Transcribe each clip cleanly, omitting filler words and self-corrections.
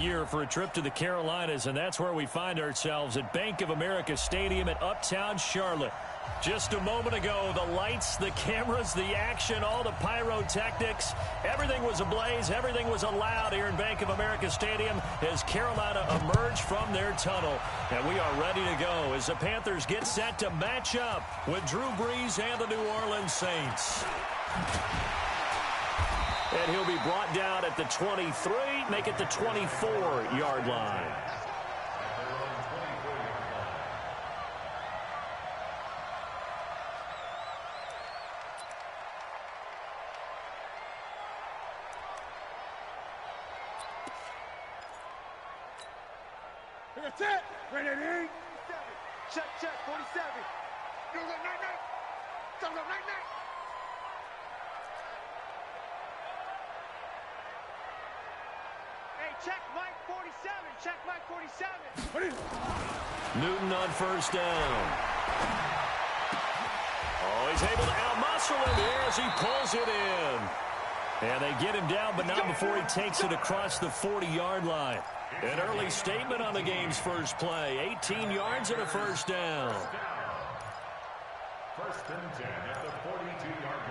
Year for a trip to the Carolinas, and that's where we find ourselves at Bank of America Stadium at Uptown Charlotte. Just a moment ago, the lights, the cameras, the action, all the pyrotechnics, everything was ablaze, everything was allowed here in Bank of America Stadium as Carolina emerged from their tunnel. And we are ready to go as the Panthers get set to match up with Drew Brees and the New Orleans Saints. And he'll be brought down at the 23, make it the 24-yard line. That's it. Ready? Check, 47. Go, night. Go, night. Hey, check Mike 47. Check Mike 47. Newton on first down. Oh, he's able to out-muscle him here as he pulls it in. And they get him down, but not before he takes it across the 40-yard line. An early statement on the game's first play. 18 yards and a first down. First and 10 at the 42-yard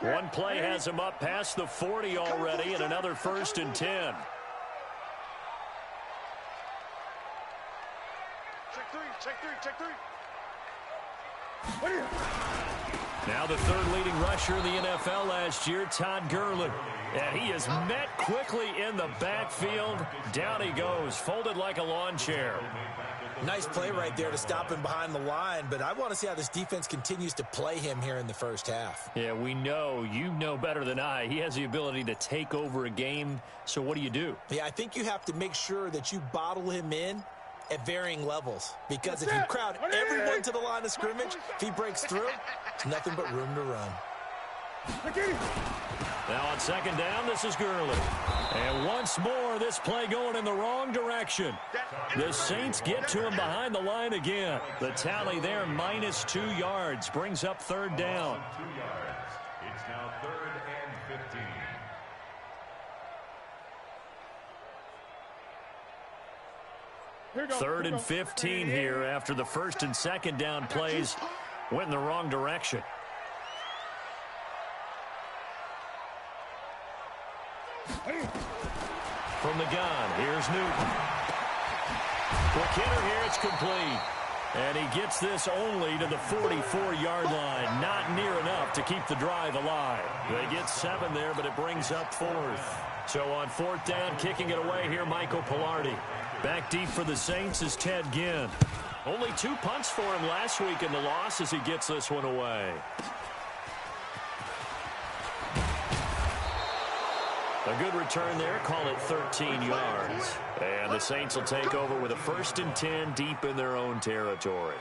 line. One play has him up past the 40 already, and another first and 10. Check three. Now the third leading rusher in the NFL last year, Todd Gurley. And he is met quickly in the backfield. Down he goes, folded like a lawn chair. Nice play right there to stop him behind the line, but I want to see how this defense continues to play him here in the first half. Yeah, we know. You know better than I. He has the ability to take over a game, so what do? Yeah, I think you have to make sure that you bottle him in at varying levels, because if you crowd everyone to the line of scrimmage, if he breaks through, it's nothing but room to run. Now on second down, this is Gurley. And once more, this play going in the wrong direction. The Saints get to him behind the line again. The tally there, -2 yards, brings up third down. 2 yards. It's now 3rd and 15. Third and 15 here after the first and second down plays went in the wrong direction. From the gun, here's Newton. Quick hitter here, it's complete. And he gets this only to the 44-yard line. Not near enough to keep the drive alive. They get 7 there, but it brings up 4th. So on 4th down, kicking it away here, Michael Pilardi. Back deep for the Saints is Ted Ginn. Only 2 punts for him last week in the loss as he gets this one away. A good return there, call it 13 yards. And the Saints will take over with a 1st and 10 deep in their own territory.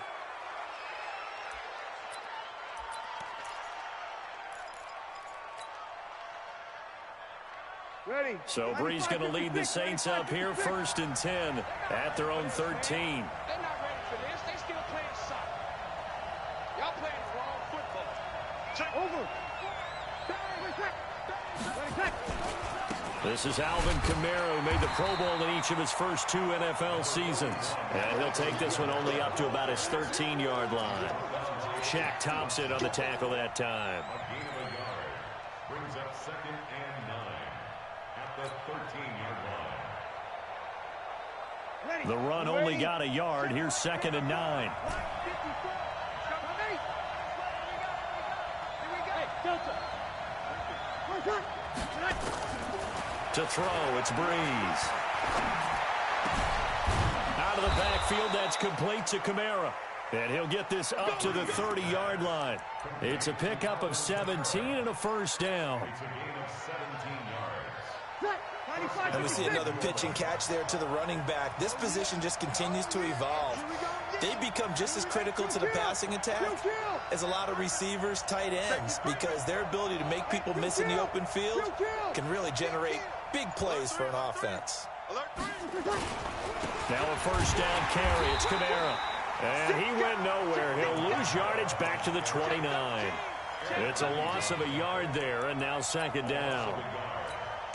Ready. So Brees going to lead the Saints up here, 1st and 10 at their own 13. They're not ready for this. They still playing soccer. Y'all playing the wrong football. Check. Over. This is Alvin Kamara, who made the Pro Bowl in each of his first 2 NFL seasons. And he'll take this one only up to about his 13-yard line. Shaq Thompson on the tackle that time. A gain of a yard. Brings up 2nd and 9 at the 13-yard line. The run only got a yard. Here's 2nd and 9. To throw, it's Brees. Out of the backfield, that's complete to Kamara. And he'll get this up to the 30-yard line. It's a pickup of 17 and a first down. It's a gain of 17 yards. And we see another pitch and catch there to the running back. This position just continues to evolve. They become just as critical to the passing attack as a lot of receivers, tight ends, because their ability to make people miss in the open field can really generate big plays for an offense. Now a first down carry. It's Kamara. And he went nowhere. He'll lose yardage back to the 29. It's a loss of a yard there, and now 2nd down.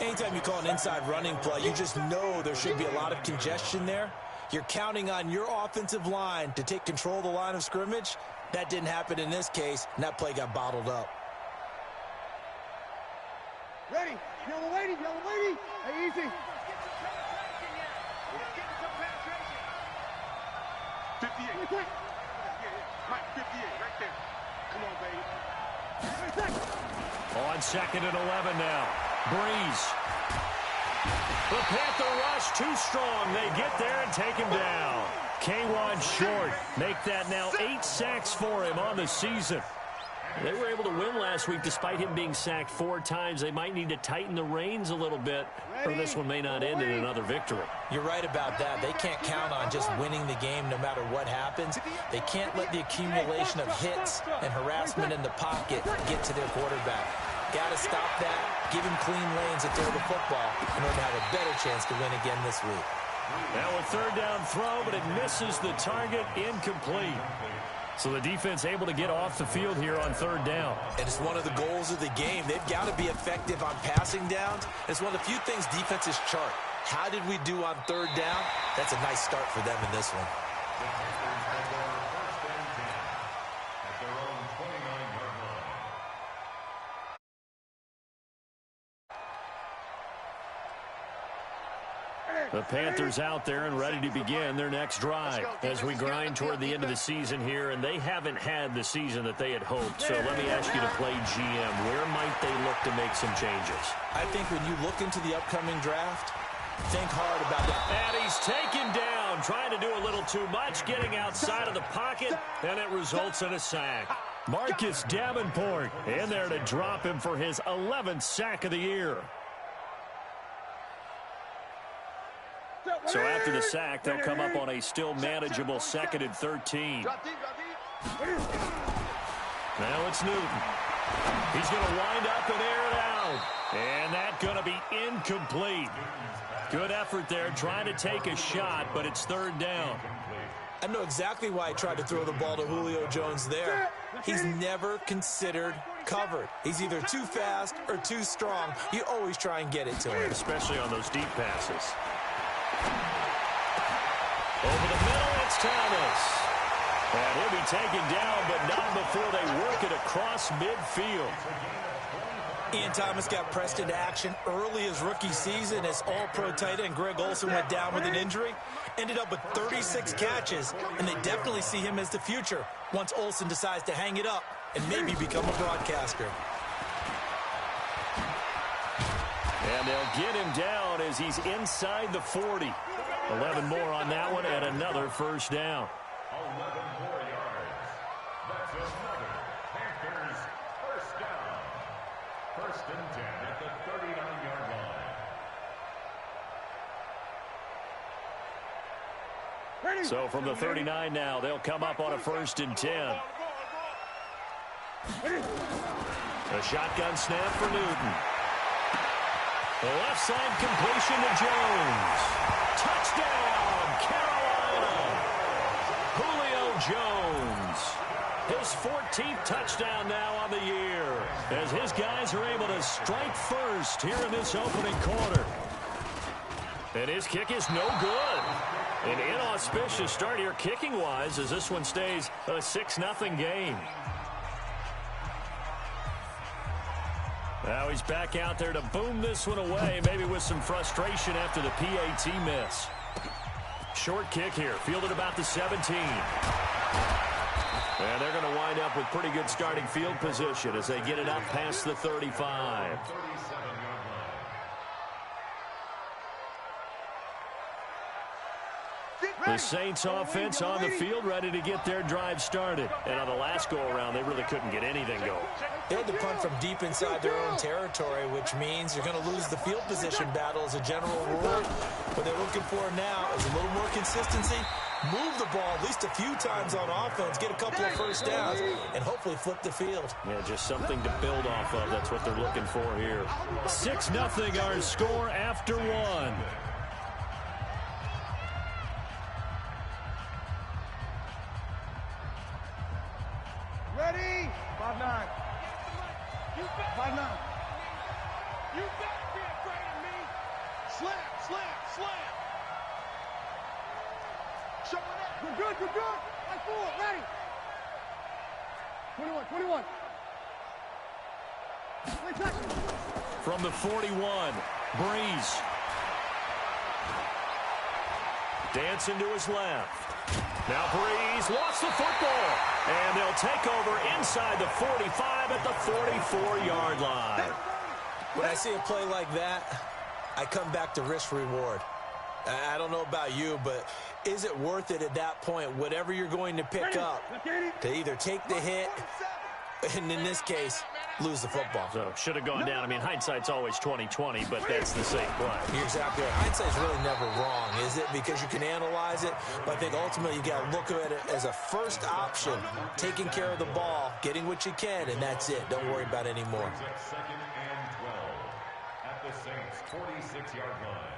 Anytime you call an inside running play, you just know there should be a lot of congestion there. You're counting on your offensive line to take control of the line of scrimmage. That didn't happen in this case, and that play got bottled up. Ready, yellow lady, hey, easy. 58. Mike, 58, right there. Come on, baby. On 2nd and 11 now. Breeze. The Panther rush too strong. They get there and take him down. K'Wan Short make that now 8 sacks for him on the season. They were able to win last week despite him being sacked 4 times. They might need to tighten the reins a little bit, or this one may not end in another victory. You're right about that. They can't count on just winning the game no matter what happens. They can't let the accumulation of hits and harassment in the pocket get to their quarterback. Got to stop that, give him clean lanes at throw the football in order to have a better chance to win again this week. Now a 3rd down throw, but it misses the target, incomplete. So the defense able to get off the field here on 3rd down. And it's one of the goals of the game. They've got to be effective on passing downs. It's one of the few things defenses chart. How did we do on 3rd down? That's a nice start for them in this one. The Panthers out there and ready to begin their next drive as we grind toward the end of the season here, and they haven't had the season that they had hoped. So let me ask you to play GM. Where might they look to make some changes? I think when you look into the upcoming draft, think hard about that. And he's taken down, trying to do a little too much, getting outside of the pocket, and it results in a sack. Marcus Davenport in there to drop him for his 11th sack of the year. So after the sack, they'll come up on a still manageable 2nd and 13. Now it's Newton. He's going to wind up and air it out. And that's going to be incomplete. Good effort there, trying to take a shot, but it's 3rd down. I know exactly why he tried to throw the ball to Julio Jones there. He's never considered covered. He's either too fast or too strong. You always try and get it to him. Especially on those deep passes. Over the middle, it's Thomas. And he'll be taken down, but not before they work it across midfield. Ian Thomas got pressed into action early his rookie season as all-pro tight end Greg Olsen went down with an injury. Ended up with 36 catches, and they definitely see him as the future once Olsen decides to hang it up and maybe become a broadcaster. And they'll get him down as he's inside the 40. 11 more on that one and another 1st down. 11 more yards. That's another Panthers 1st down. 1st and 10 at the 39-yard line. So from the 39 now, they'll come up on a 1st and 10. A shotgun snap for Newton. The left side completion to Jones. Touchdown, Carolina. Julio Jones. His 14th touchdown now on the year as his guys are able to strike first here in this opening quarter. And his kick is no good. An inauspicious start here kicking-wise as this one stays a 6-0 game. Now he's back out there to boom this one away, maybe with some frustration after the PAT miss. Short kick here, fielded about the 17. And they're going to wind up with pretty good starting field position as they get it up past the 35. The Saints offense on the field ready to get their drive started. And on the last go-around, they really couldn't get anything going. They had to punt from deep inside their own territory, which means you're going to lose the field position battle as a general rule. What they're looking for now is a little more consistency, move the ball at least a few times on offense, get a couple of 1st downs, and hopefully flip the field. Yeah, just something to build off of. That's what they're looking for here. 6-0 our score after one. Ready? 5-9. 5-9. You better be afraid of Slam. Showing up. Good. Right forward, ready. 21. From the 41, Breeze. Dancing to his left. Now Breeze lost the football. And they'll take over inside the 45 at the 44-yard line. When I see a play like that, I come back to risk reward. I don't know about you, but is it worth it at that point, whatever you're going to pick up, to either take the hit, and in this case, lose the football? So should have gone down. I mean, hindsight's always 20/20, but that's the same play. You're exactly right. Hindsight's really never wrong, is it? Because you can analyze it, but I think ultimately you got to look at it as a first option, taking care of the ball, getting what you can, and that's it. Don't worry about any more. Second and 12 at the Saints' 46-yard line.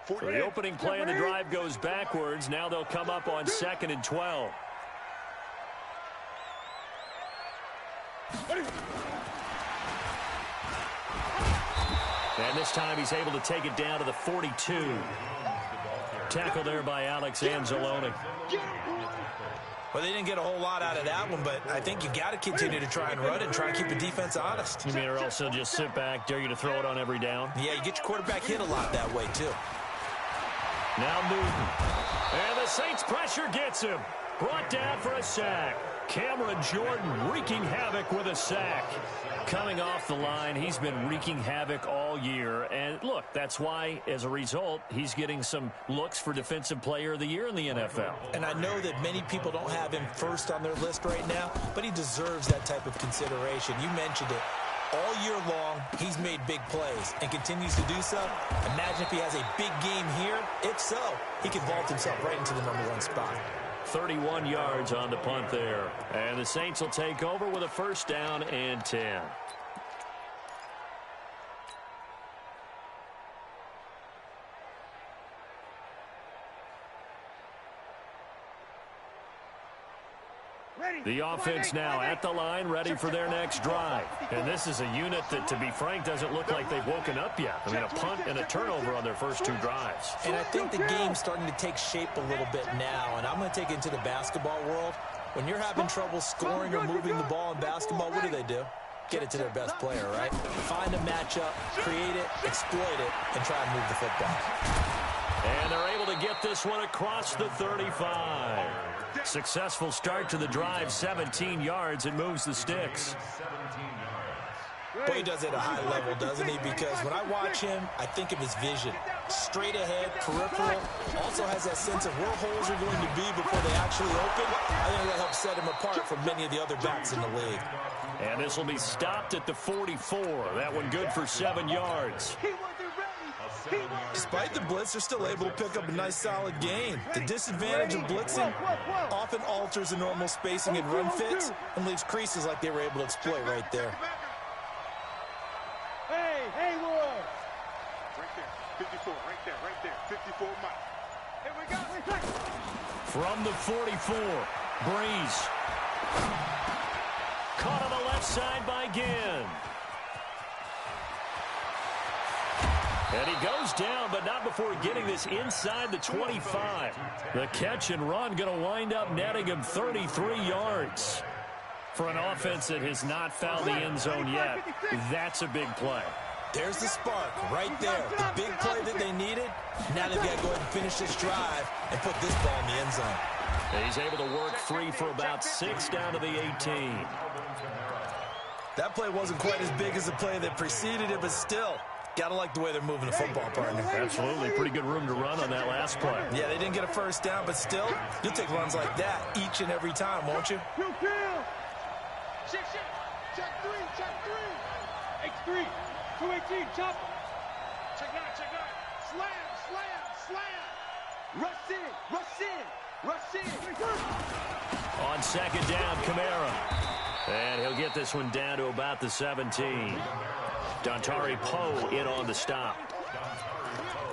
So the opening play of the drive goes backwards. Now they'll come up on 2nd and 12. And this time he's able to take it down to the 42. Tackle there by Alex Anzalone. Well, they didn't get a whole lot out of that one, but I think you got to continue to try and run it and try and keep the defense honest. You mean, or else they'll just sit back, dare you to throw it on every down? Yeah, you get your quarterback hit a lot that way, too. Now Newton. And the Saints pressure gets him. Brought down for a sack. Cameron Jordan wreaking havoc with a sack. Coming off the line, he's been wreaking havoc all year. And look, that's why, as a result, he's getting some looks for Defensive Player of the Year in the NFL. And I know that many people don't have him first on their list right now, but he deserves that type of consideration. You mentioned it. All year long, he's made big plays and continues to do so. Imagine if he has a big game here. If so, he can vault himself right into the #1 spot. 31 yards on the punt there. And the Saints will take over with a 1st down and 10. The offense now at the line, ready for their next drive. And this is a unit that, to be frank, doesn't look like they've woken up yet. I mean, a punt and a turnover on their first 2 drives. And I think the game's starting to take shape a little bit now, and I'm going to take it into the basketball world. When you're having trouble scoring or moving the ball in basketball, what do? Get it to their best player, right? Find a matchup, create it, exploit it, and try and move the football. And they're able to get this one across the 35. Successful start to the drive, 17 yards. It moves the sticks. Boy, he does it at a high level, doesn't he? Because when I watch him, I think of his vision. Straight ahead, peripheral. Also has that sense of where holes are going to be before they actually open. I think that helps set him apart from many of the other backs in the league. And this will be stopped at the 44. That one good for 7 yards. Despite the blitz, they're still able to pick up a nice, solid gain. The disadvantage of blitzing often alters the normal spacing and run fits and leaves creases like they were able to exploit right there. Hey, Roy. Right there. 54, right there. 54 Mike. Here we go. From the 44, Breeze. Caught on the left side by Ginn. And he goes down, but not before getting this inside the 25. The catch and run going to wind up netting him 33 yards. For an offense that has not found the end zone yet, that's a big play. There's the spark right there. The big play that they needed. Now they've got to go ahead and finish this drive and put this ball in the end zone. He's able to work free for about 6 down to the 18. That play wasn't quite as big as the play that preceded it, but still, got to like the way they're moving the football, partner. Absolutely. Pretty good room to run on that last play. Yeah, they didn't get a 1st down, but still, you'll take runs like that each and every time, won't you? Shit. Check 3. X3. 218. Chop. Check 9. Slam. Rush in. On 2nd down, Kamara. And he'll get this one down to about the 17. Dontari Poe in on the stop.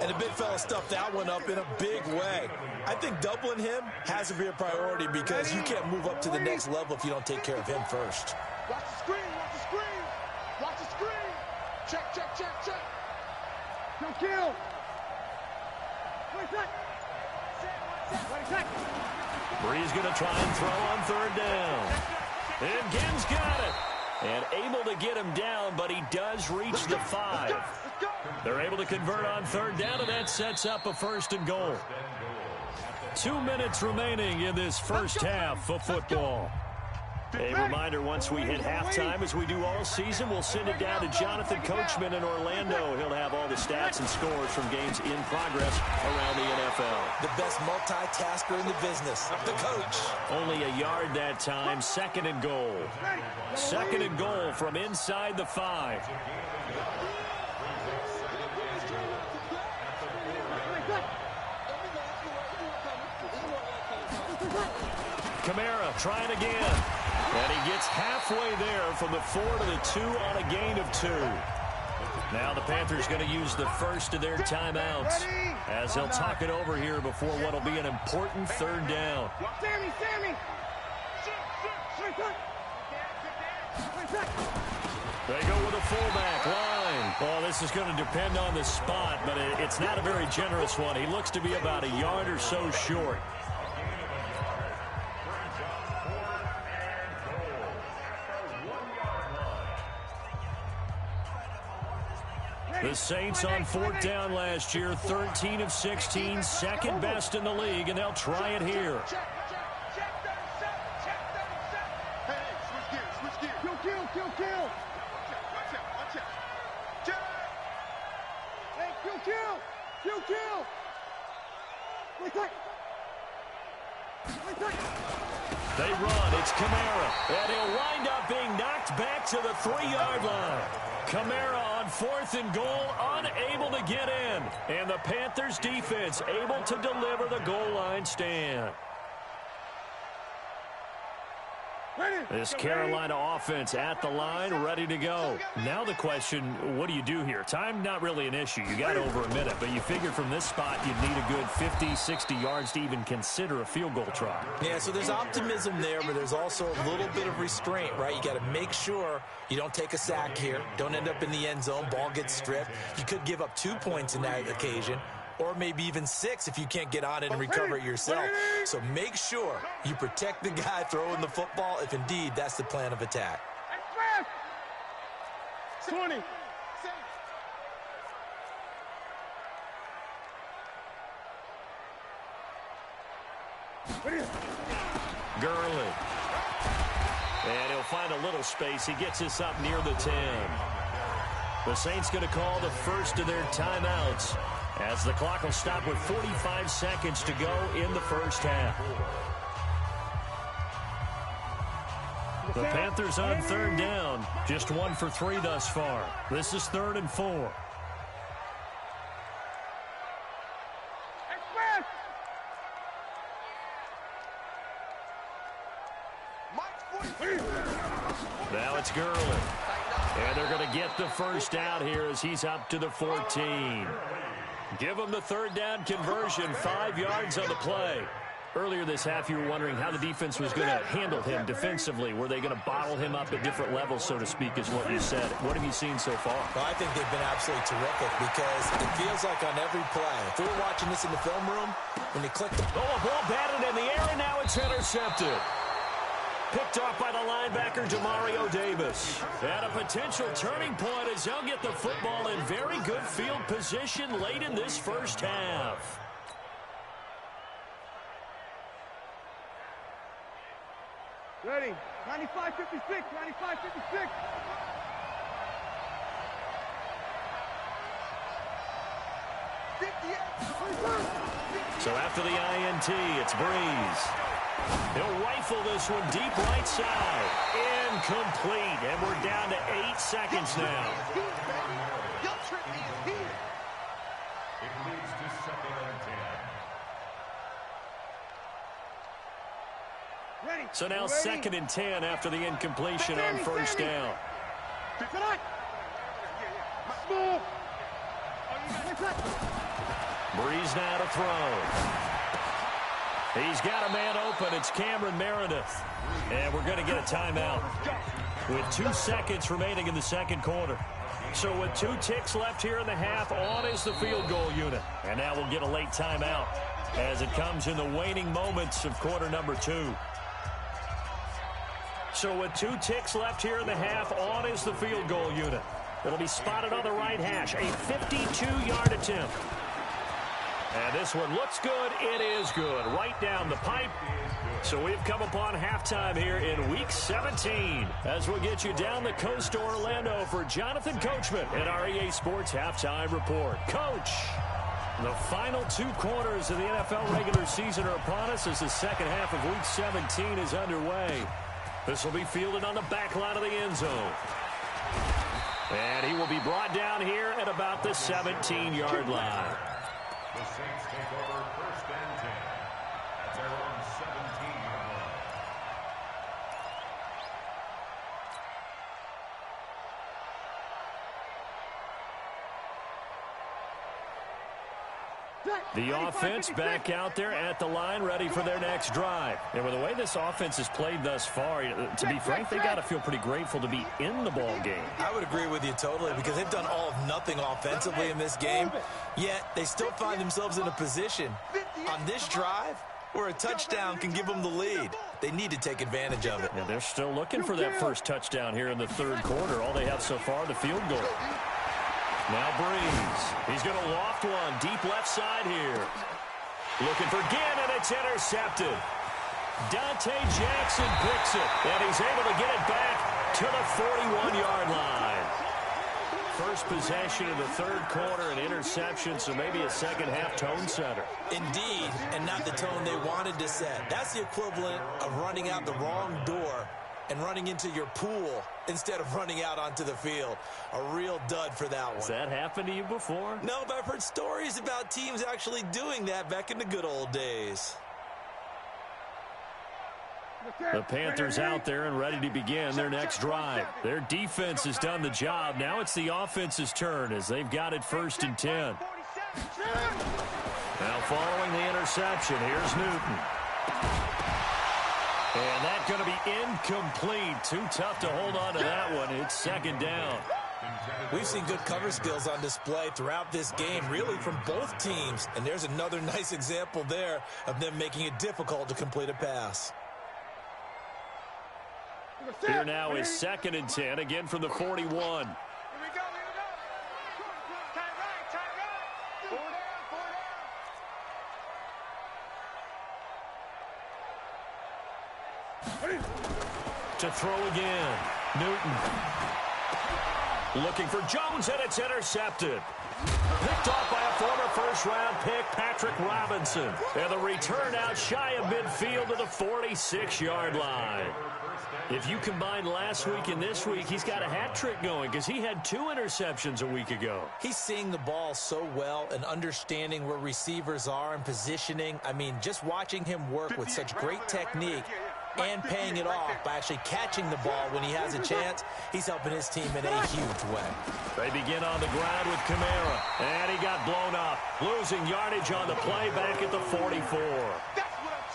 And the big fella stuffed that one up in a big way. I think doubling him has to be a priority because you can't move up to the next level if you don't take care of him first. Watch the screen. Check, check, check, check. Don't kill. Wait, set. Wait, set. Bree's going to try and throw on third down. And Gibbs got it. And able to get him down, but he does reach the 5. They're able to convert on third down, and that sets up a 1st and goal. 2 minutes remaining in this first half of football. A reminder, once we hit halftime, as we do all season, we'll send it down to Jonathan Coachman in Orlando. He'll have all the stats and scores from games in progress around the NFL. The best multitasker in the business, the coach. Only a yard that time, 2nd and goal. 2nd and goal from inside the 5. Kamara trying again. And he gets halfway there from the 4 to the 2 on a gain of 2. Now the Panthers going to use the first of their timeouts as they'll talk it over here before what will be an important 3rd down. Sammy. They go with a fullback line. Well, this is going to depend on the spot, but it's not a very generous one. He looks to be about a yard or so short. The Saints on 4th down last year, 13 of 16, 2nd best in the league, and they'll try it here. Kill. Hey, kill. Wait, set. They run. It's Kamara. And he'll wind up being knocked back to the 3-yard line. Kamara on 4th and goal, unable to get in. And the Panthers defense able to deliver the goal line stand. This Carolina offense at the line, ready to go. Now the question, what do you do here? Time, not really an issue. You got over a minute, but you figure from this spot you'd need a good 50, 60 yards to even consider a field goal try. Yeah, so there's optimism there, but there's also a little bit of restraint, right? You got to make sure you don't take a sack here. Don't end up in the end zone. Ball gets stripped. You could give up 2 points in that occasion, or maybe even 6 if you can't get on it and recover it yourself. So make sure you protect the guy throwing the football if indeed that's the plan of attack. 20. Gurley. And he'll find a little space. He gets us up near the 10. The Saints going to call the first of their timeouts as the clock will stop with 45 seconds to go in the first half. The Panthers on 3rd down, just 1 for 3 thus far. This is 3rd and 4. Now it's Gurley. And they're going to get the first down here as he's up to the 14. Give him the 3rd down conversion, 5 yards on the play. Earlier this half, you were wondering how the defense was going to handle him defensively. Were they going to bottle him up at different levels, so to speak, is what you said. What have you seen so far? Well, I think they've been absolutely terrific because it feels like on every play, if we were watching this in the film room, when they click the... Oh, a ball batted in the air, and now it's intercepted. Picked off by the linebacker, Demario Davis. At a potential turning point as they'll get the football in very good field position late in this first half. Ready. 95-56. 95-56. So after the INT, it's Breeze. He'll rifle this one deep right side. Incomplete. And we're down to 8 seconds now. It leads to 2nd and 10. So now 2nd and 10 after the incompletion on 1st down. Breeze now to throw. He's got a man open. It's Cameron Meredith. And we're going to get a timeout with 2 seconds remaining in the second quarter. So with 2 ticks left here in the half, on is the field goal unit. And now we'll get a late timeout as it comes in the waning moments of quarter number 2. So with 2 ticks left here in the half, on is the field goal unit. It'll be spotted on the right hash, a 52-yard attempt. And this one looks good. It is good. Right down the pipe. So we've come upon halftime here in Week 17 as we'll get you down the coast to Orlando for Jonathan Coachman at our EA Sports Halftime Report. Coach, the final 2 quarters of the NFL regular season are upon us as the second half of Week 17 is underway. This will be fielded on the back line of the end zone. And he will be brought down here at about the 17-yard line. The Saints take over first and 10 at their own 17-yard line. The offense back out there at the line, ready for their next drive. And with the way this offense has played thus far, to be frank, they got to feel pretty grateful to be in the ball game. I would agree with you totally because they've done all of nothing offensively in this game, yet they still find themselves in a position on this drive where a touchdown can give them the lead. They need to take advantage of it. And they're still looking for that first touchdown here in the third quarter. All they have so far, the field goal. Now Breeze. He's going to loft one deep left side here. Looking for Ginn, and it's intercepted. Dante Jackson picks it, and he's able to get it back to the 41-yard line. First possession of the third quarter, an interception, so maybe a second-half tone setter. Indeed, and not the tone they wanted to set. That's the equivalent of running out the wrong door and running into your pool instead of running out onto the field. A real dud for that one. Has that happened to you before? No, but I've heard stories about teams actually doing that back in the good old days. The Panthers out there and ready to begin their next drive. Their defense has done the job. Now it's the offense's turn as they've got it first and 10. Now following the interception, here's Newton. And that's going to be incomplete. Too tough to hold on to that one. It's second down. We've seen good cover skills on display throughout this game, really from both teams. And there's another nice example there of them making it difficult to complete a pass. Here now is second and 10, again from the 41. Here we go, here we go. Tie right. 4 down. To throw again. Newton. Looking for Jones, and it's intercepted. Picked off by a former first-round pick, Patrick Robinson. And the return out shy of midfield to the 46-yard line. If you combine last week and this week, he's got a hat trick going because he had 2 interceptions a week ago. He's seeing the ball so well and understanding where receivers are and positioning. I mean, just watching him work with such great technique and paying it off by actually catching the ball when he has a chance, he's helping his team in a huge way. They begin on the ground with Kamara, and he got blown up, losing yardage on the play back at the 44.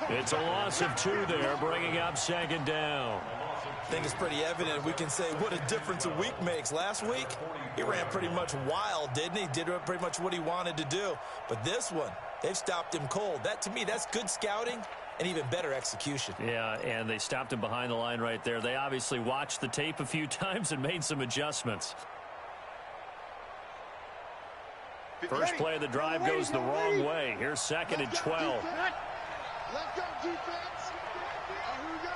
It's a loss of 2 there, bringing up second down. I think it's pretty evident we can say what a difference a week makes. Last week, he ran pretty much wild, didn't he? Did pretty much what he wanted to do. But this one, they've stopped him cold. That, to me, that's good scouting and even better execution. Yeah, and they stopped him behind the line right there. They obviously watched the tape a few times and made some adjustments. First play of the drive goes the wrong way. Here's second and 12. Let's go, defense. Here we go.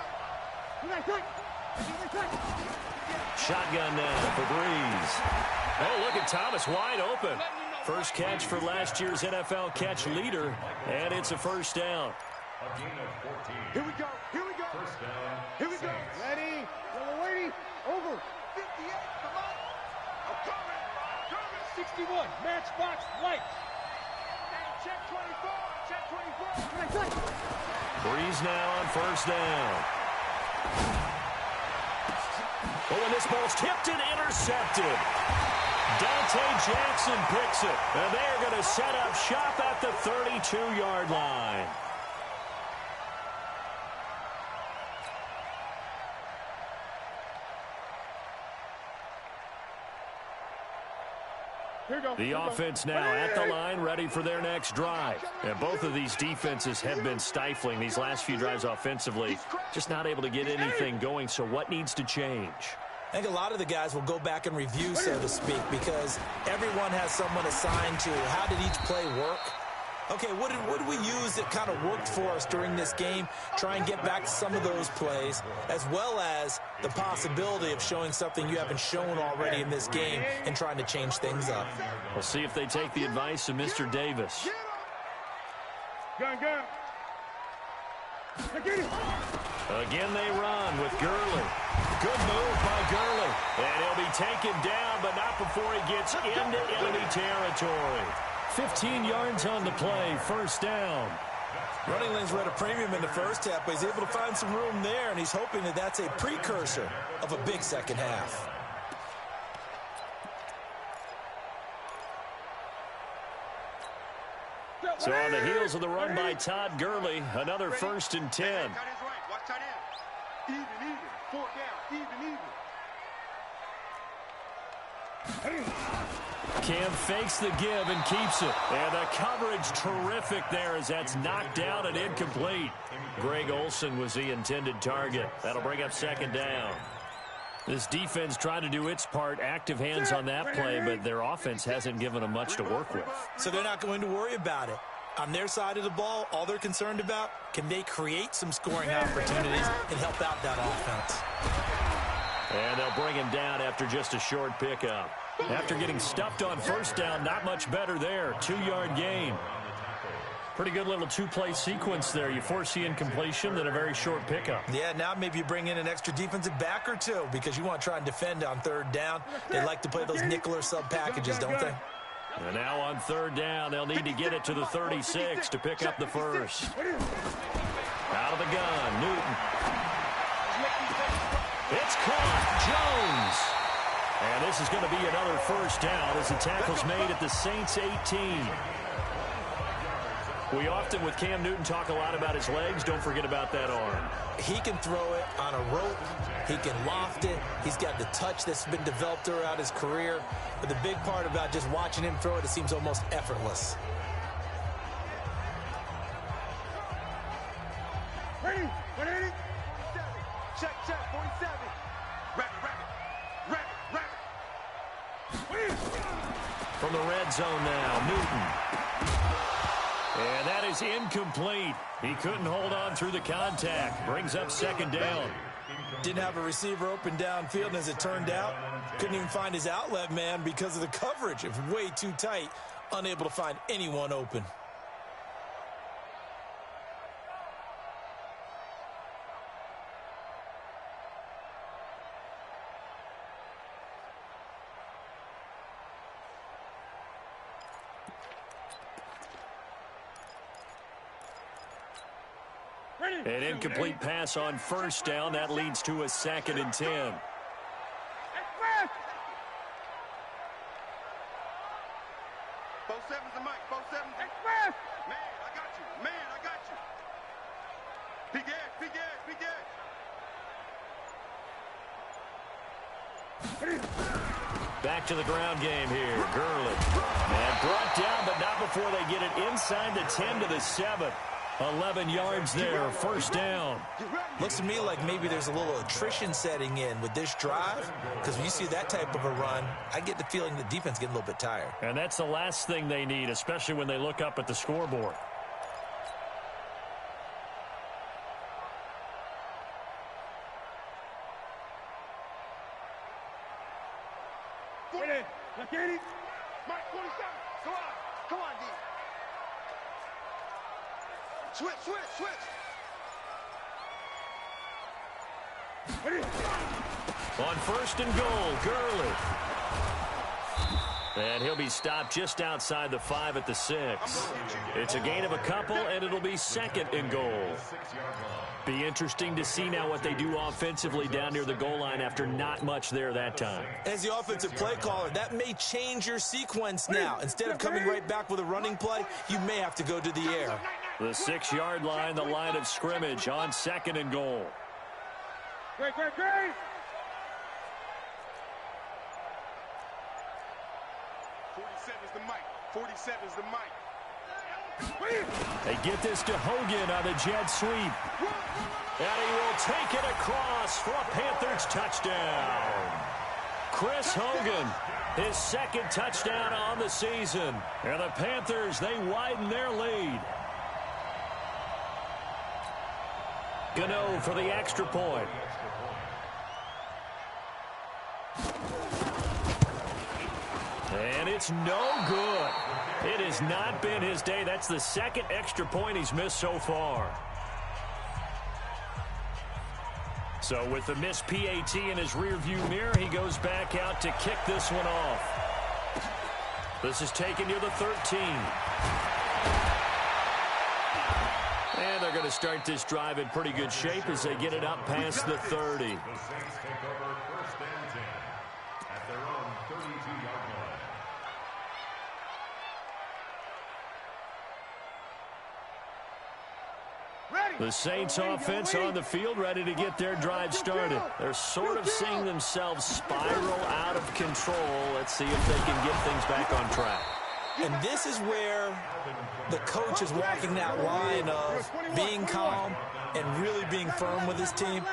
Shotgun now for Breeze. Oh, look at Thomas wide open. First catch for last year's NFL catch leader, and it's a first down. A gain of 14. Here we go. Here we go. First down. Here we go. Saints. Ready. Yellow lady. Over. 58, come on. I'm coming. 61. Matchbox white. And check 24. Check 24. Breeze now on first down. Oh, and this ball's tipped and intercepted. Dante Jackson picks it, and they're going to set up shop at the 32-yard line. The offense now at the line, ready for their next drive. And both of these defenses have been stifling these last few drives offensively. Just not able to get anything going, so what needs to change? I think a lot of the guys will go back and review, so to speak, because everyone has someone assigned to how did each play work. Okay, what did we use that kind of worked for us during this game? Try and get back to some of those plays, as well as the possibility of showing something you haven't shown already in this game and trying to change things up. We'll see if they take the advice of Mr. Davis. Gun. Again they run with Gurley. Good move by Gurley. And he'll be taken down, but not before he gets into enemy territory. 15 yards on the play, first down. Running lanes were at a premium in the first half, but he's able to find some room there, and he's hoping that that's a precursor of a big second half. So on the heels of the run by Todd Gurley, another 1st and 10. Watch tight end. Even. 4 down. Even. Cam fakes the give and keeps it. And the coverage terrific there as that's knocked down and incomplete. Greg Olsen was the intended target. That'll bring up 2nd down. This defense tried to do its part, active hands on that play, but their offense hasn't given them much to work with. So they're not going to worry about it. On their side of the ball, all they're concerned about, can they create some scoring opportunities and help out that offense? And they'll bring him down after just a short pickup. After getting stuffed on 1st down, not much better there. 2-yard gain. Pretty good little 2-play sequence there. You force the incompletion, then a very short pickup. Yeah, now maybe you bring in an extra defensive back or two because you want to try and defend on 3rd down. They like to play those nickel or sub packages, don't they? And now on 3rd down, they'll need to get it to the 36 to pick up the first. Out of the gun, Newton. It's caught, Jones. And this is going to be another 1st down as the tackle's made at the Saints 18. We often, with Cam Newton, talk a lot about his legs. Don't forget about that arm. He can throw it on a rope. He can loft it. He's got the touch that's been developed throughout his career. But the big part about just watching him throw it, it seems almost effortless. Ready? Check, 47. Rabbit. From the red zone now, Newton. And that is incomplete. He couldn't hold on through the contact. Brings up 2nd down. Didn't have a receiver open downfield, and as it turned out, couldn't even find his outlet man because of the coverage. It was way too tight, unable to find anyone open. An incomplete pass on 1st down. That leads to a 2nd and 10. Express! 47's the mic. 47. Express! Man, I got you. Big edge. Back to the ground game here. Gurley. And brought down, but not before they get it inside the 10 to the 7. 11 yards there, 1st down. Looks to me like maybe there's a little attrition setting in with this drive, because when you see that type of a run, I get the feeling the defense getting a little bit tired. And that's the last thing they need, especially when they look up at the scoreboard. Mike 47. Come on, D. Switch. On 1st and goal, Gurley. And he'll be stopped just outside the 5 at the 6. It's a gain of a couple, and it'll be 2nd and goal. Be interesting to see now what they do offensively down near the goal line after not much there that time. As the offensive play caller, that may change your sequence now. Instead of coming right back with a running play, you may have to go to the air. The 6-yard line, the line of scrimmage on 2nd and goal. Great. 47's the mic. 47's the mic. They get this to Hogan on the jet sweep. And he will take it across for a Panthers touchdown. Chris Hogan, his second touchdown on the season. And the Panthers, they widen their lead. Gano for the extra point. And it's no good. It has not been his day. That's the second extra point he's missed so far. So with the missed PAT in his rearview mirror, he goes back out to kick this one off. This is taken near the 13. And they're going to start this drive in pretty good shape as they get it up past the 30. The Saints take over first and 10 at their own 32-yard line. The Saints offense on the field, ready to get their drive started. They're sort of seeing themselves spiral out of control. Let's see if they can get things back on track. And this is where the coach is walking that line of being calm and really being firm with his team.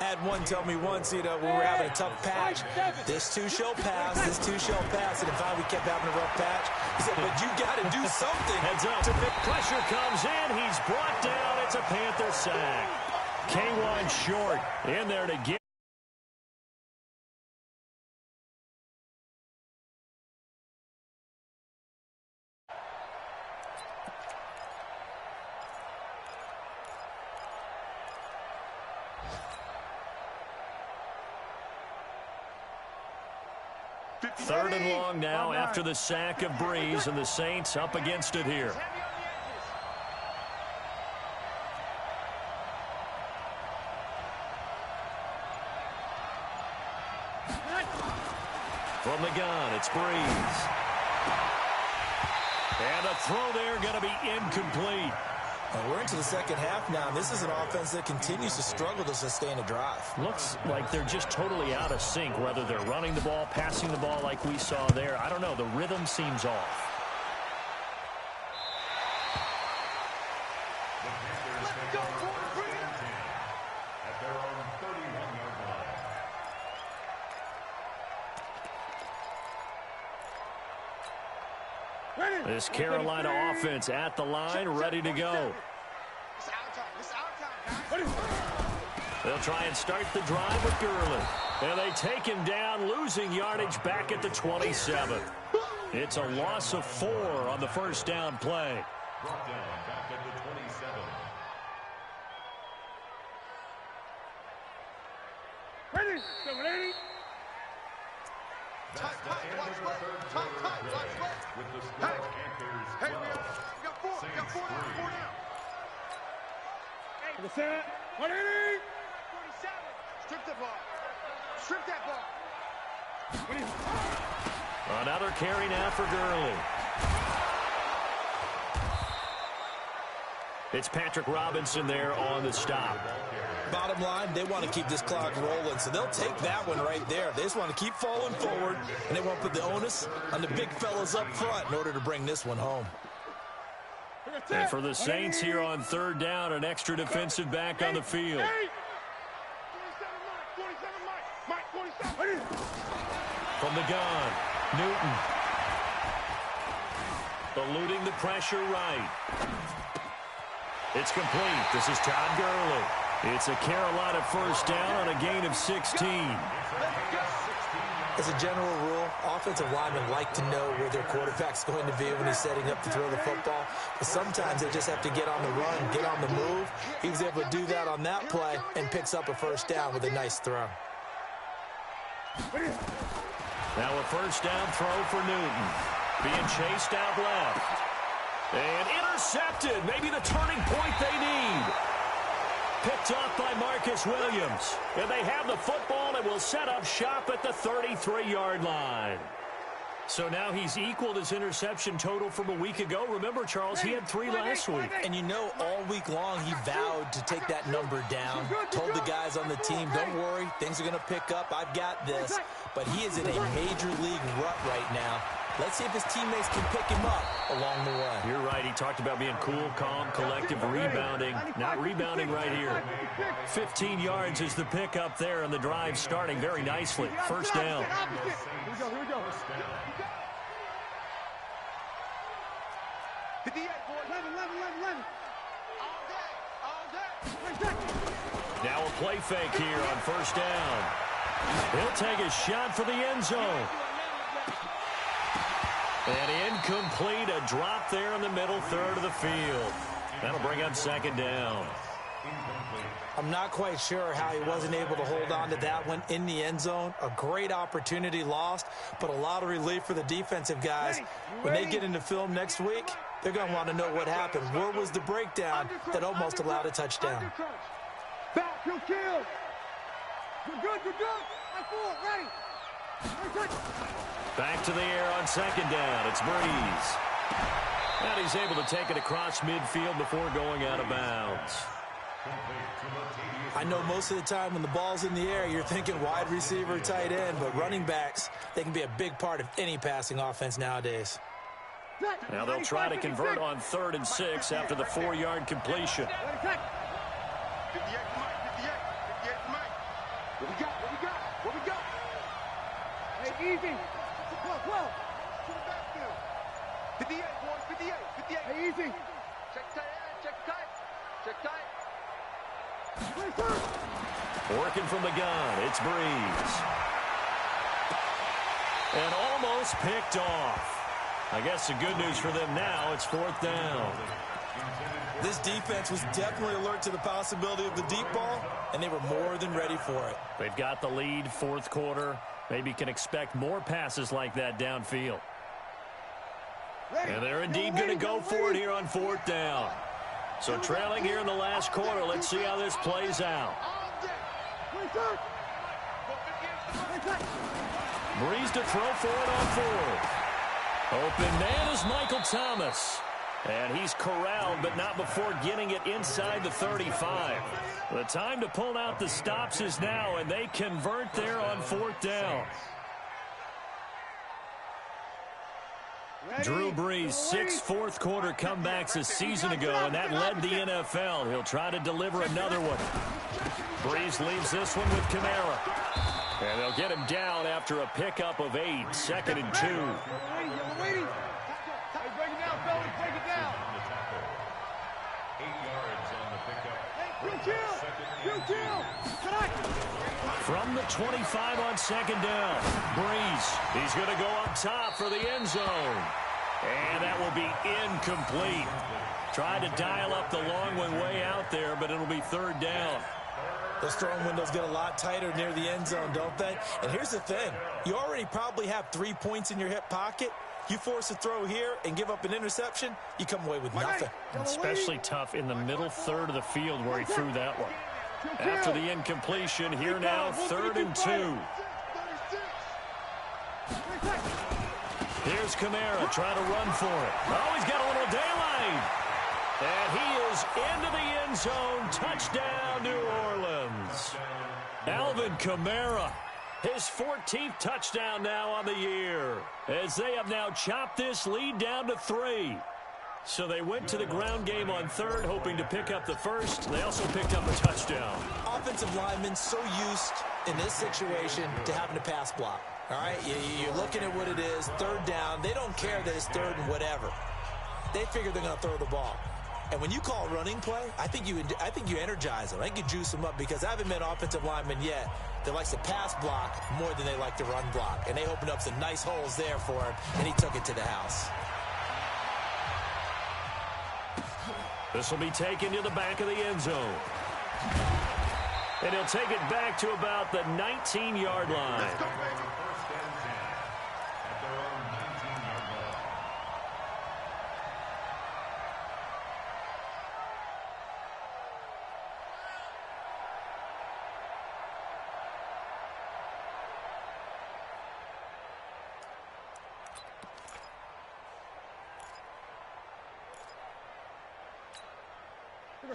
I had one tell me once, you know, we were having a tough patch. This too shall pass, this too shall pass. And in fact, we kept having a rough patch. He said, but you got to do something. Heads up. Pressure comes in. He's brought down. It's a Panther sack. K1 short in there to get. Third and long now after the sack of Breeze, and the Saints up against it here. From the gun, it's Breeze. And the throw there going to be incomplete. And we're into the second half now. This is an offense that continues to struggle to sustain a drive. Looks like they're just totally out of sync, whether they're running the ball, passing the ball like we saw there. I don't know. The rhythm seems off. At their own 31-yard line. This Carolina offense at the line, ready to go. They'll try and start the drive with Gurley. And they take him down, losing yardage back at the 27. It's a loss of 4 on the first down play. Brought down back at the 27. That's the end of the third quarter with the score Panthers 12. Saints 3. Strip the ball. Strip that ball. Another carry now for Gurley. It's Patrick Robinson there on the stop. Bottom line, they want to keep this clock rolling, so they'll take that one right there. They just want to keep falling forward, and they won't put the onus on the big fellas up front in order to bring this one home. And for the Saints here on third down, an extra defensive back on the field. From the gun, Newton. Eluding the pressure right. It's complete. This is Todd Gurley. It's a Carolina first down on a gain of 16. As a general rule, offensive linemen like to know where their quarterback's going to be when he's setting up to throw the football. But sometimes they just have to get on the run, get on the move. He was able to do that on that play and picks up a first down with a nice throw. Now a first down throw for Newton. Being chased out left. And intercepted. Maybe the turning point they need. Picked off by Marcus Williams. And they have the football and will set up shop at the 33-yard line. So now he's equaled his interception total from a week ago. Remember, Charles, he had 3 last week. And you know, all week long he vowed to take that number down. Told the guys on the team, don't worry, things are going to pick up. I've got this. But he is in a major league rut right now. Let's see if his teammates can pick him up along the way. You're right. He talked about being cool, calm, collective, rebounding. Not rebounding right here. 15 yards is the pickup there, and the drive starting very nicely. First down. Here we go. 58, boy. 11. All day. Now a play fake here on first down. He'll take a shot for the end zone. And incomplete, a drop there in the middle third of the field. That'll bring up second down. I'm not quite sure how he wasn't able to hold on to that one in the end zone. A great opportunity lost, but a lot of relief for the defensive guys. When they get into film next week, they're going to want to know what happened. Where was the breakdown that almost allowed a touchdown? Back, kill. You're good. I fool, ready. Back to the air on second down. It's Breeze. And he's able to take it across midfield before going out of bounds. I know most of the time when the ball's in the air, you're thinking wide receiver, tight end, but running backs, they can be a big part of any passing offense nowadays. Now they'll try to convert on 3rd and 6 after the 4-yard completion. 58 What we got? Hey, easy. 12. 58, boys, 58. Hey, easy. Check tight. Working from the gun, it's Breeze. And almost picked off. I guess the good news for them now, it's 4th down. This defense was definitely alert to the possibility of the deep ball, and they were more than ready for it. They've got the lead, 4th quarter. Maybe can expect more passes like that downfield. And they're indeed going to go for it here on 4th down. So trailing here in the last quarter, let's see how this plays out. Breeze to throw for it on 4th. Open man is Michael Thomas. And he's corralled, but not before getting it inside the 35. The time to pull out the stops is now, and they convert there on 4th down. Drew Brees, 6 fourth-quarter comebacks a season ago, and that led the NFL. He'll try to deliver another one. Brees leaves this one with Kamara. And they'll get him down after a pickup of 8, 2nd and 2. Break it down, fellas. Break it down. 8 yards on the pickup. You kill. From the 25 on 2nd down, Breeze. He's going to go up top for the end zone. And that will be incomplete. Tried to dial up the long one way out there, but it'll be 3rd down. Those throwing windows get a lot tighter near the end zone, don't they? And here's the thing. You already probably have 3 points in your hip pocket. You force a throw here and give up an interception, you come away with nothing. Especially tough in the middle third of the field where he threw that one. After the incompletion, here now, 3rd and 2. Here's Kamara trying to run for it. Oh, he's got a little daylight. And he is into the end zone. Touchdown, New Orleans. Alvin Kamara, his 14th touchdown now on the year, as they have now chopped this lead down to 3. So they went to the ground game on 3rd, hoping to pick up the 1st. They also picked up a touchdown. Offensive linemen so used in this situation to having to pass block. All right, you're looking at what it is, 3rd down. They don't care that it's 3rd and whatever. They figure they're going to throw the ball. And when you call a running play, I think you energize them. I think you juice them up, because I haven't met offensive linemen yet that likes to pass block more than they like to run block. And they opened up some nice holes there for him, and he took it to the house. This will be taken to the back of the end zone. And he'll take it back to about the 19-yard line. First and 10 at their own 19-yard line.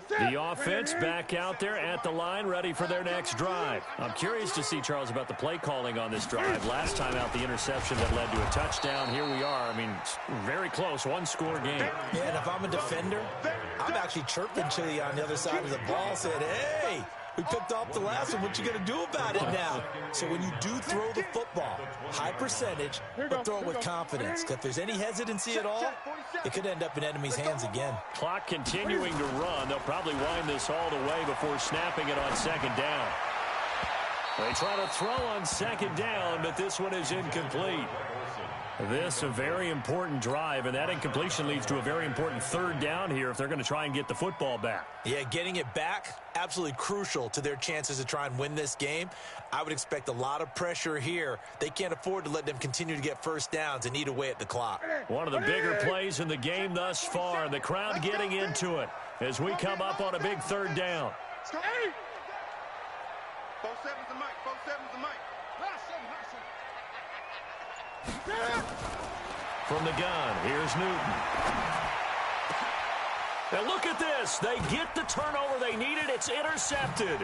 The offense back out there at the line, ready for their next drive. I'm curious to see, Charles, about the play calling on this drive. Last time out, the interception that led to a touchdown. Here we are. I mean, very close, one-score game. Yeah, and if I'm a defender, I'm actually chirping to you on the other side of the ball, saying, hey, we picked off the last one. What you going to do about it now? So when you do throw the football, high percentage, but throw it with confidence. Because if there's any hesitancy at all, it could end up in enemy's hands again. Clock continuing to run. They'll probably wind this all the way before snapping it on second down. They try to throw on second down, but this one is incomplete. This a very important drive, and that incompletion leads to a very important third down here if they're going to try and get the football back. Yeah, getting it back, absolutely crucial to their chances to try and win this game. I would expect a lot of pressure here. They can't afford to let them continue to get first downs and eat away at the clock. One of the bigger plays in the game thus far, and the crowd getting into it as we come up on a big third down. 4-7's the mic. 4-7's the mic. From the gun, here's Newton. And look at this. They get the turnover they needed. It's intercepted.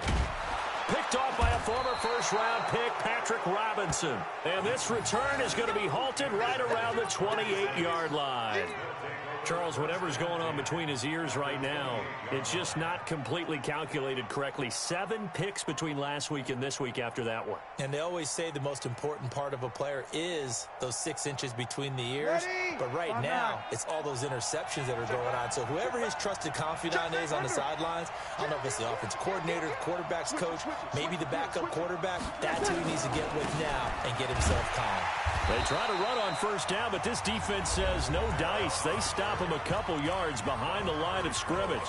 Picked off by a former first-round pick, Patrick Robinson. And this return is going to be halted right around the 28-yard line. Charles, whatever's going on between his ears right now, it's just not completely calculated correctly. 7 picks between last week and this week after that one. And they always say the most important part of a player is those 6 inches between the ears. But right now, it's all those interceptions that are going on. So whoever his trusted confidant is on the sidelines, I don't know if it's the offense coordinator, the quarterback's coach, maybe the backup quarterback, that's who he needs to get with now and get himself calm. They try to run on first down, but this defense says no dice. They stop him a couple yards behind the line of scrimmage.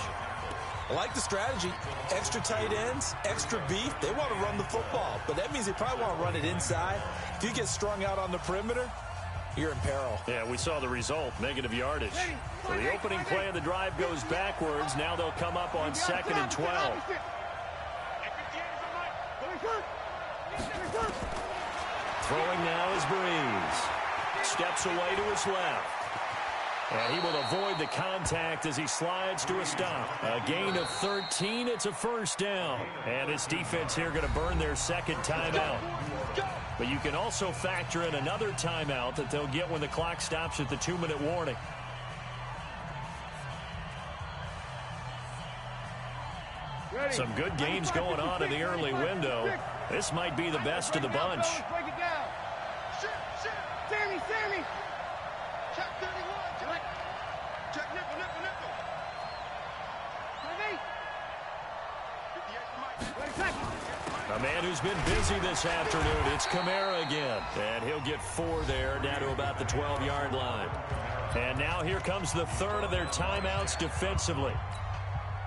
I like the strategy. Extra tight ends, extra beef. They want to run the football, but that means they probably want to run it inside. If you get strung out on the perimeter, you're in peril. Yeah, we saw the result, negative yardage. So the opening play of the drive goes backwards. Now they'll come up on 2nd and 12. Throwing now is Breeze. Steps away to his left. And he will avoid the contact as he slides to a stop. A gain of 13. It's a first down. And his defense here going to burn their second timeout. But you can also factor in another timeout that they'll get when the clock stops at the 2-minute warning. Some good games going on in the early window. This might be the best of the bunch. Sammy! Check 31. Check nickel. A man who's been busy this afternoon. It's Kamara again. And he'll get 4 there, down to about the 12-yard line. And now here comes the third of their timeouts defensively.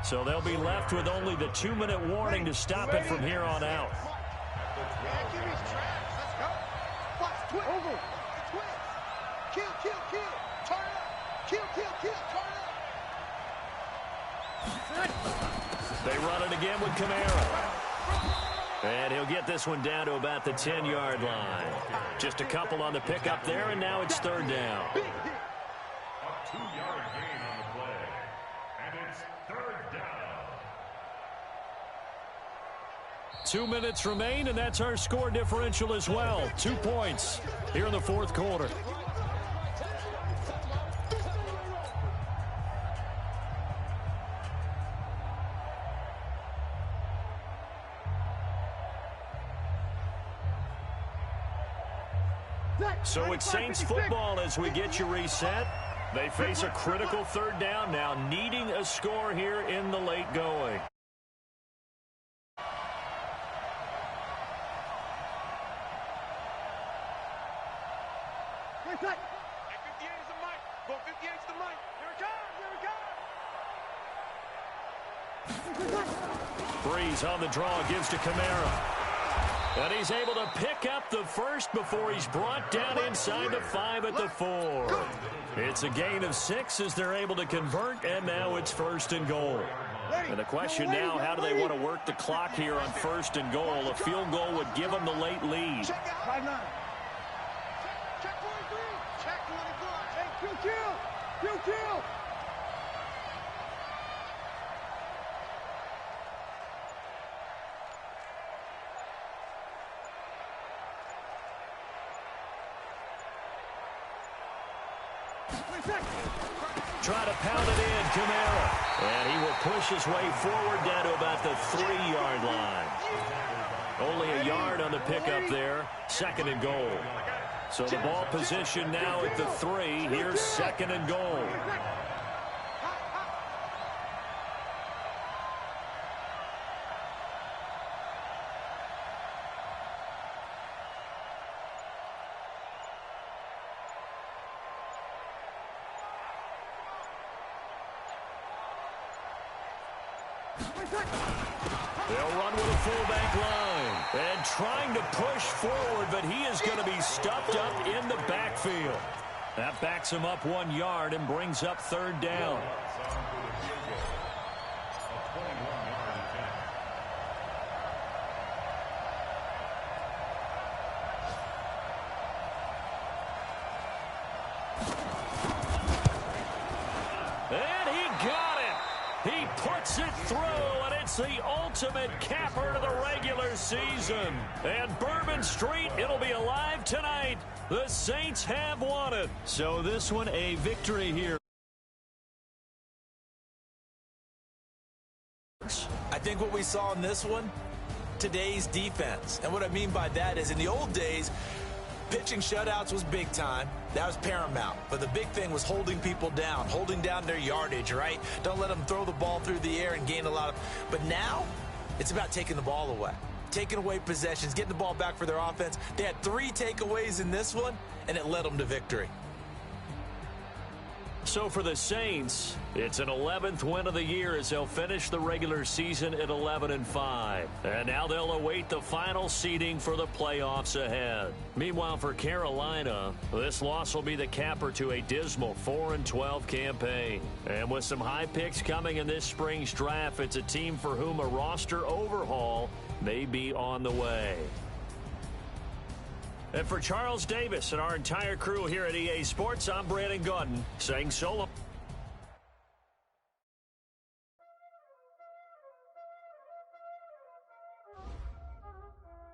So they'll be left with only the 2-minute warning to stop it from here on out. They run it again with Kamara. And he'll get this one down to about the 10-yard line. Just a couple on the pickup there, and now it's third down. A 2-yard gain on the play. And it's third down. 2 minutes remain, and that's our score differential as well. 2 points here in the fourth quarter. So it's Saints football as we get you reset. They face a critical third down now, needing a score here in the late going. Breeze on the draw, gives to Kamara. And he's able to pick up the first before he's brought down inside the 5 at the 4. It's a gain of 6 as they're able to convert, and now it's first and goal. And the question now, how do they want to work the clock here on first and goal? A field goal would give them the late lead. Check 43. Check 24. Check kill. Try to pound it in, Kamara. And he will push his way forward down to about the 3-yard line. Only a yard on the pickup there. 2nd and goal. So the ball position now at the 3. Here's 2nd and goal. They'll run with a fullback line. And trying to push forward, but he is going to be stuffed up in the backfield. That backs him up 1 yard and brings up 3rd down. And he got it. He puts it through, and it's the ultimate capper to the regular season. And Bourbon Street, it'll be alive tonight. The Saints have won it. So this one, a victory here. I think what we saw in this one, today's defense. And what I mean by that is in the old days, pitching shutouts was big time. That was paramount. But the big thing was holding people down, holding down their yardage, right? Don't let them throw the ball through the air and gain a lot of... But now, it's about taking the ball away. Taking away possessions, getting the ball back for their offense. They had 3 takeaways in this one, and it led them to victory. So for the Saints, it's an 11th win of the year as they'll finish the regular season at 11-5. And now they'll await the final seeding for the playoffs ahead. Meanwhile, for Carolina, this loss will be the capper to a dismal 4-12 campaign. And with some high picks coming in this spring's draft, it's a team for whom a roster overhaul may be on the way. And for Charles Davis and our entire crew here at EA Sports, I'm Brandon Gaudin saying so long.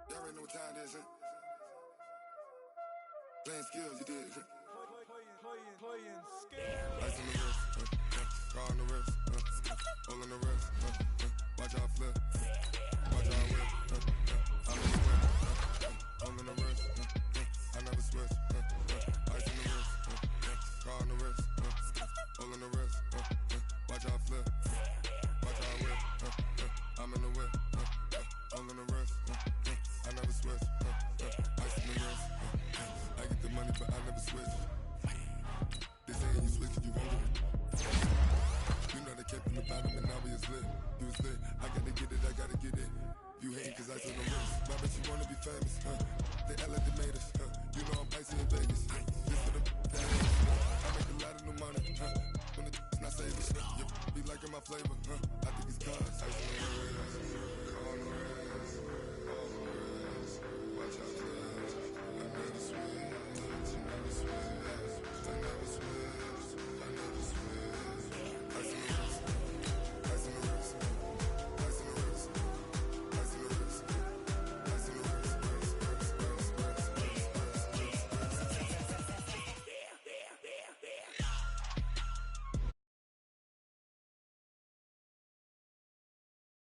Y'all already know what time it is, huh? Playing skills, you did. Playing skills. Ice on the wrist, car on the wrist, all on the wrist, watch out flip, watch out whip, I'm in the whip, all on the wrist, I never switch, ice on the wrist, car on the wrist, all on the wrist, watch out flip, watch out whip, I'm in the whip, all on the wrist, I never switch, ice on the wrist, I get the money but I never switch. They saying you switch and you won't get it. You know they kept in the bottom and now we is lit. You was lit, I gotta get it, I gotta get it. You hate cause I told them wrist. Why bet you wanna be famous, huh? They act like